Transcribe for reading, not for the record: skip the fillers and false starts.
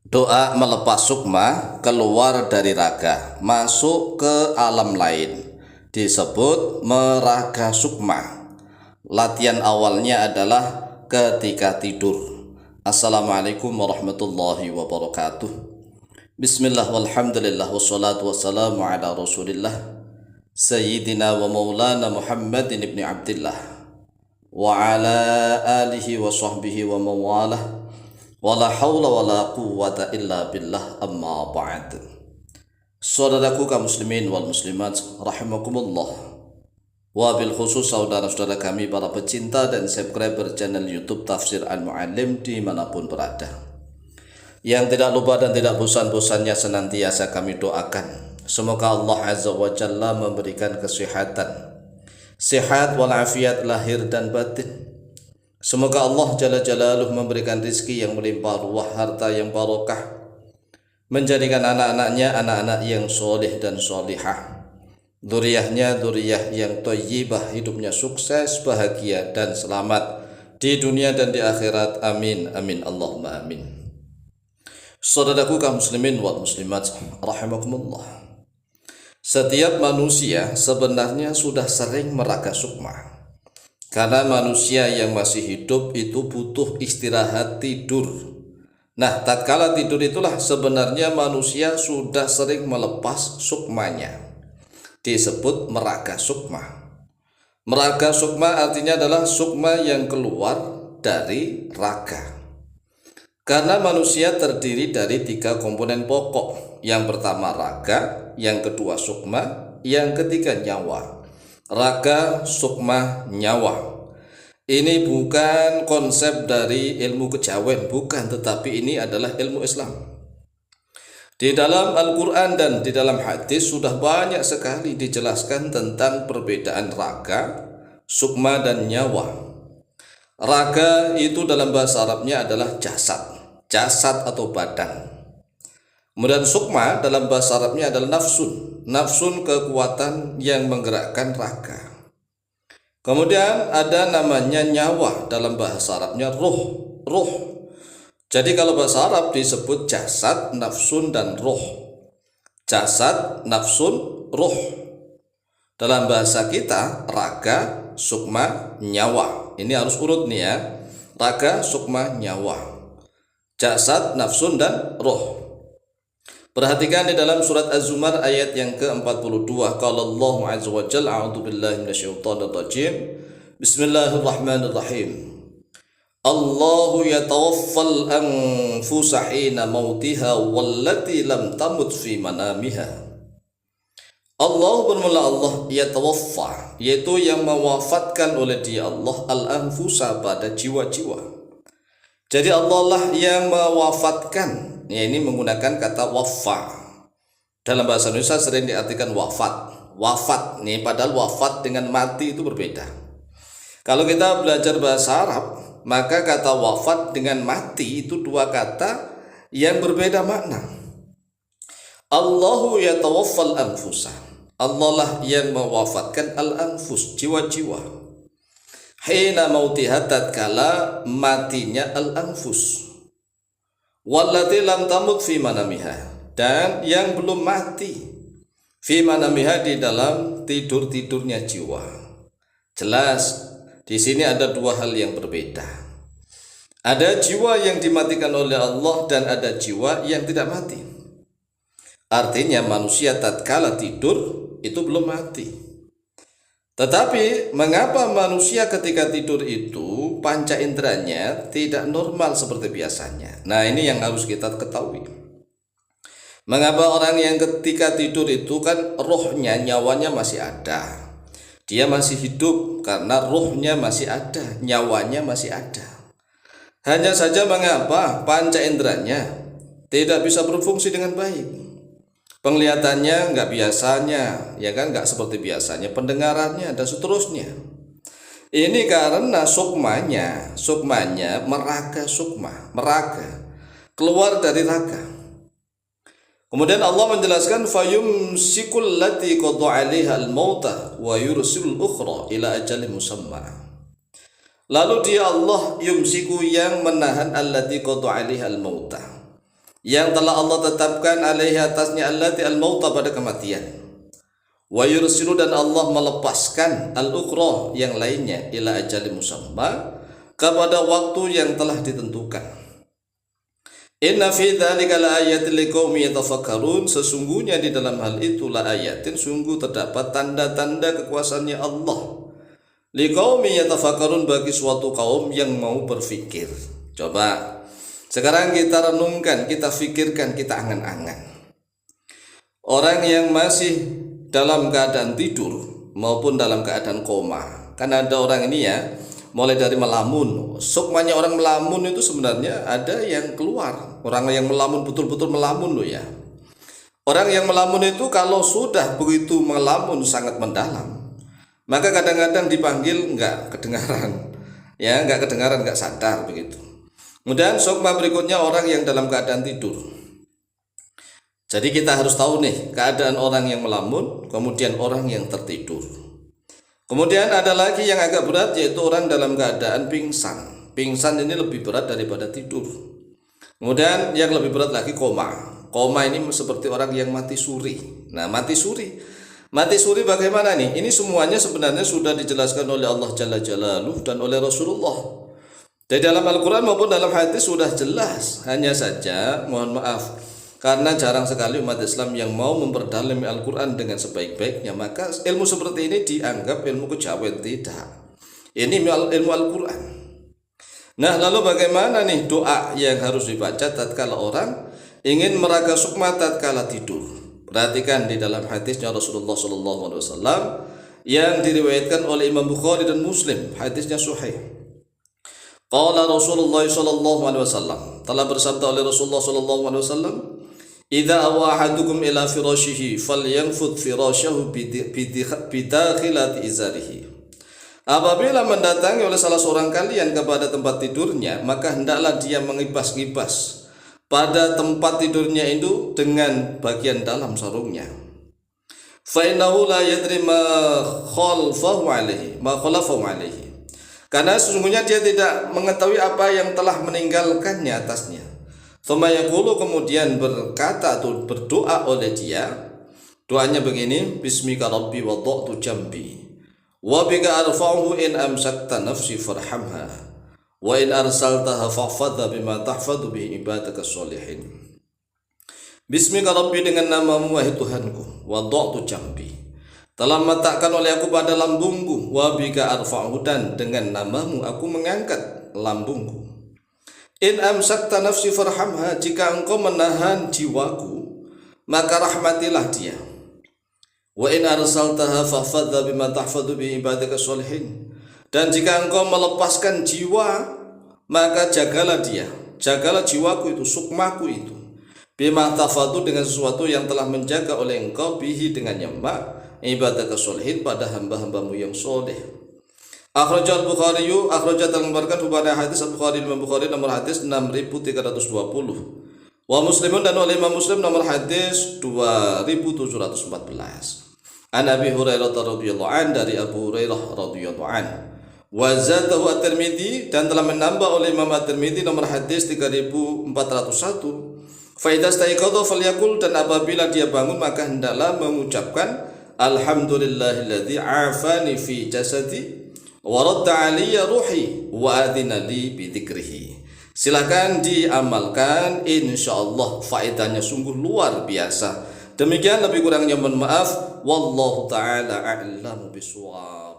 Doa melepas sukma keluar dari raga, masuk ke alam lain, disebut meraga sukma. Latihan awalnya adalah ketika tidur. Assalamualaikum warahmatullahi wabarakatuh. Bismillah walhamdulillah wassalatu wassalamu ala rasulillah Sayyidina wa maulana Muhammadin ibn Abdillah wa ala alihi wa sahbihi wa mawalah wala hawla wala quwwata illa billah, amma ba'd. Saudaraku kaum muslimin wal muslimat rahimakumullah, wabil khusus saudara-saudara kami para pecinta dan subscriber channel YouTube Tafsir Al-Mu'allim dimanapun berada, yang tidak lupa dan tidak bosan-bosannya senantiasa kami doakan semoga Allah Azza wa Jalla memberikan kesehatan, sehat walafiat lahir dan batin. Semoga Allah Jalla Jalaluh memberikan rizki yang melimpah ruah, harta yang barokah, menjadikan anak-anaknya anak-anak yang soleh dan solihah, dzurriyyahnya dzurriyyah yang thayyibah, hidupnya sukses, bahagia dan selamat di dunia dan di akhirat. Amin amin Allahumma amin. Saudaraku kaum muslimin wal muslimat rahimakumullah, setiap manusia sebenarnya sudah sering meraga sukma. Karena manusia yang masih hidup itu butuh istirahat, tidur. Nah, tatkala tidur itulah sebenarnya manusia sudah sering melepas sukmanya, disebut meraga sukma. Meraga sukma artinya adalah sukma yang keluar dari raga. Karena manusia terdiri dari 3 komponen pokok. Yang pertama raga, yang kedua sukma, yang ketiga nyawa. Raga, sukma, nyawa. Ini bukan konsep dari ilmu kejawen, bukan, tetapi ini adalah ilmu Islam. Di dalam Al-Quran dan di dalam hadis sudah banyak sekali dijelaskan tentang perbedaan raga, sukma, dan nyawa. Raga itu dalam bahasa Arabnya adalah jasad, jasad atau badan. Kemudian sukma dalam bahasa Arabnya adalah nafsun, nafsun kekuatan yang menggerakkan raga. Kemudian ada namanya nyawa, dalam bahasa Arabnya ruh, ruh. Jadi kalau bahasa Arab disebut jasad, nafsun, dan ruh. Jasad, nafsun, ruh. Dalam bahasa kita raga, sukma, nyawa. Ini harus urut nih ya. Raga, sukma, nyawa. Jasad, nafsun, dan ruh. Perhatikan di dalam surat Az-Zumar ayat yang ke-42. Qala Allah Azza wa Jalla, a'udzu billahi minasyaitonir rajim. Bismillahirrahmanirrahim. Allahu yatawaffal anfusa hina mautiha wallati lam tamut fi manamiha. Allah bermula Allah yatawaffa, yaitu yang mewafatkan oleh Dia Allah al-anfusa, pada jiwa-jiwa. Jadi Allah lah yang mewafatkan. Ya, ini menggunakan kata wafa. Dalam bahasa Indonesia sering diartikan wafat. Wafat nih, padahal wafat dengan mati itu berbeda. Kalau kita belajar bahasa Arab, maka kata wafat dengan mati itu 2 kata yang berbeda makna. Allahu yatawaffal anfusa. Allah lah yang mewafatkan al-anfus, jiwa-jiwa. Hina mautiha, tatkala matinya al-anfus. Wallati lam tamut fi manamiha, dan yang belum mati fi manamiha, di dalam tidur-tidurnya jiwa. Jelas di sini ada 2 hal yang berbeda. Ada jiwa yang dimatikan oleh Allah dan ada jiwa yang tidak mati. Artinya manusia tatkala tidur itu belum mati. Tetapi mengapa manusia ketika tidur itu panca inderanya tidak normal seperti biasanya? Nah, ini yang harus kita ketahui. Mengapa orang yang ketika tidur itu kan rohnya, nyawanya masih ada. Dia masih hidup karena rohnya masih ada, nyawanya masih ada. Hanya saja mengapa panca inderanya tidak bisa berfungsi dengan baik? Penglihatannya nggak biasanya, ya kan, nggak seperti biasanya, pendengarannya dan seterusnya. Ini karena sukmanya meraga sukma, meraga keluar dari raga. Kemudian Allah menjelaskan fayumsikul lati qada 'alaiha al-mauta wa yursilul ukhra ila ajalin musamma. Lalu Dia Allah yumsiku, yang menahan allati qada 'alaiha al-mauta, yang telah Allah tetapkan alaihi atasnya allati al-mauta pada kematian. Wa yursilu dan Allah melepaskan al-ukhra yang lainnya ila ajali musamma kepada waktu yang telah ditentukan. Inna fi dzalika laayatin liqaumin yatafakkarun, sesungguhnya di dalam hal itu laayatin, sungguh terdapat tanda-tanda kekuasaannya Allah. Liqaumin yatafakkarun, bagi suatu kaum yang mau berfikir. Coba sekarang kita renungkan, kita fikirkan, kita angan-angan. Orang yang masih dalam keadaan tidur maupun dalam keadaan koma. Kan ada orang ini ya, mulai dari melamun. Sukmanya orang melamun itu sebenarnya ada yang keluar. Orang yang melamun betul-betul melamun loh ya. Orang yang melamun itu kalau sudah begitu melamun sangat mendalam, maka kadang-kadang dipanggil enggak kedengaran. Ya, enggak kedengaran, enggak sadar begitu. Kemudian sukma berikutnya orang yang dalam keadaan tidur. Jadi kita harus tahu nih keadaan orang yang melamun, kemudian orang yang tertidur. Kemudian ada lagi yang agak berat, yaitu orang dalam keadaan pingsan. Pingsan ini lebih berat daripada tidur. Kemudian yang lebih berat lagi koma. Koma ini seperti orang yang mati suri. Nah, mati suri bagaimana nih? Ini semuanya sebenarnya sudah dijelaskan oleh Allah Jalla Jalaluhu dan oleh Rasulullah. Di dalam Al-Quran maupun dalam hadis sudah jelas. Hanya saja mohon maaf, karena jarang sekali umat Islam yang mau memperdalami Al-Quran dengan sebaik-baiknya, maka ilmu seperti ini dianggap ilmu kejawen. Tidak, ini ilmu Al-Quran. Nah, lalu bagaimana nih doa yang harus dibaca tatkala orang ingin meraga sukma tatkala tidur? Perhatikan di dalam hadisnya Rasulullah SAW yang diriwayatkan oleh Imam Bukhari dan Muslim. Hadisnya sahih. Qala Rasulullah SAW, telah bersabda oleh Rasulullah SAW, idza awa ahadukum ila firashihi falyanfud firashahu bidakhilati izarihi. Apabila mendatangi oleh salah seorang kalian kepada tempat tidurnya, maka hendaklah dia mengibas-ngibas pada tempat tidurnya itu dengan bagian dalam sarungnya. Fa innahu la yadri ma khalafahu alaihi. Karena sesungguhnya dia tidak mengetahui apa yang telah meninggalkannya atasnya. Tsumma yaqulu, kemudian berkata atau berdoa oleh dia. Doanya begini, bismika rabbi wada'tu jambi wa bika arfa'uhu in amsakta nafsi farhamha wa in arsaltaha fahfadha bima tahfadhu bihi ibadaka sholihin. Bismika rabbi, dengan namamu wahai Tuhanku, wada'tu jambi, telah meletakkan oleh aku pada lambungku, wa bika arfa'uhu, dan dengan namamu aku mengangkat lambungku. In amsakta nafsi farhamha, jika engkau menahan jiwaku, maka rahmatilah dia. Wa in arsaltaha fahfadha bima tahfadhu bi ibadaka sholihin, dan jika engkau melepaskan jiwa, maka jagalah dia, jagalah jiwaku itu, sukmaku itu, bima tahfadhu, dengan sesuatu yang telah menjaga oleh engkau, bihi, dengannya, ibadaka sholihin, pada hamba-hambamu yang soleh. Akhrajal Bukhari, akhrajat al-Mubarkan hubana hadis Al-Bukhari, Imam Bukhari nomor hadis 6320. Wa Muslimun, dan oleh Imam Muslim nomor hadis 2714. An Abi Hurairah radhiyallahu an, dari Abu Hurairah radhiyallahu an. Wa zadahu at-Tirmidzi, dan telah menambah oleh Imam at-Tirmidzi nomor hadis 3401. Fa idza staiqadha falyaqul, dan apabila dia bangun maka hendaklah mengucapkan alhamdulillahilladzi afani fi jasadi wa radda alayya ruhi wa adina li bi dzikrihi. Silakan diamalkan, insyaallah faedahnya sungguh luar biasa. Demikian, lebih kurangnya mohon maaf. Wallahu taala a'lamu bishawab.